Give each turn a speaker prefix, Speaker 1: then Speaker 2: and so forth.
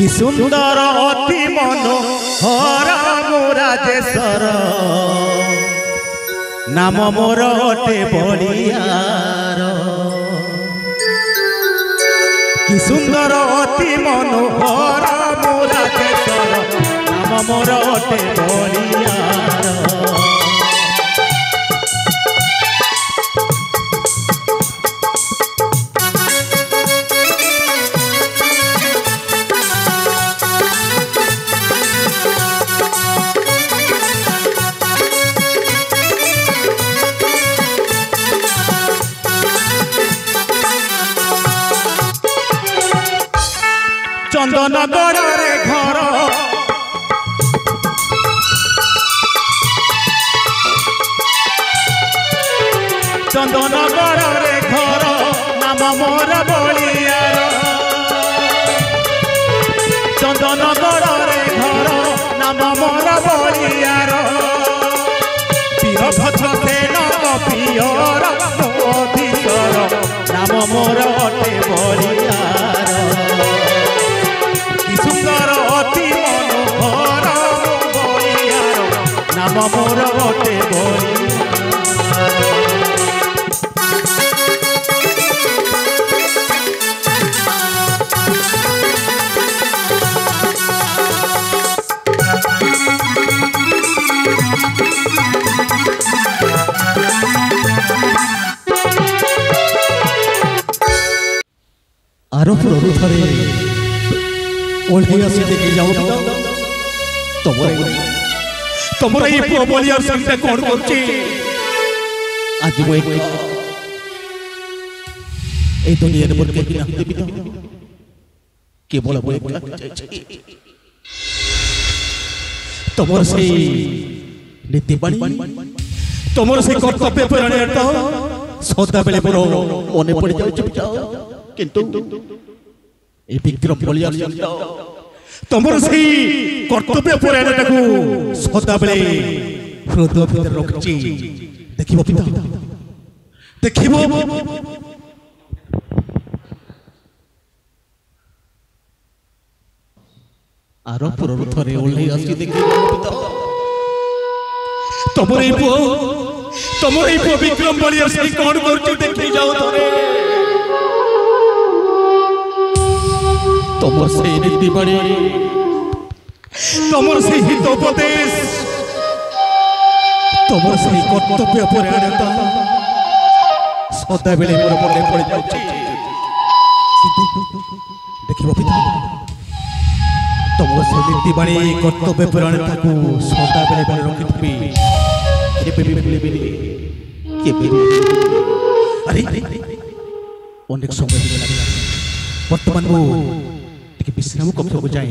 Speaker 1: कि सुंदर अति मनोहर मोराजेश्वर नाम मोर अटे बलियार कि सुंदर अति मनोहर मोराजेश्वर नाम मोर अटे बलियार चंदनगढ़ रे घर चंदनगढ़ रे घर नाम मोर बलियार चंदनगढ़ रे घर नाम मोर बलियार वीरभद्र सेन पियर मोधीश्वर नाम मोर अटे बलियार सुंदर अति मनोहर बलियार नाम मोर अटे बलियार आरोप थे ओढ़े आसी देखी जाओ तुमर ये पुओ बलियार संगे कौन करछि आज वो ए दुनिया रे बोल के ना देबी तो केवल वो तुमर से नीति बाणी तुमर से कर्तव्य परायण तो सदा बेले मोर मने पड़ जाउ किंतु ए विक्रम बलियार तुमर से कर्तव्य परायणटा को सदा बेले हृदय भीतर रखछि देखिबो पिता देखिबो आरो पुरर थरे ओल्हे आसी देखिबो पिता तुमर ए पो विक्रम बलियार से कोन करछि देखि जाओ थरे तुमर से नीति बाणी तुमर से हितोपदेश तुमर से कर्तव्य परायणता सदा बेले मोर मने पड़ जाउछि देखिबो पिता तुमर से नीति बाणी कर्तव्य परायणता को सदा बेले बेले रखिथबी केबे अरे अनेक समय वर्तमान को विश्राम कक्ष को जाए।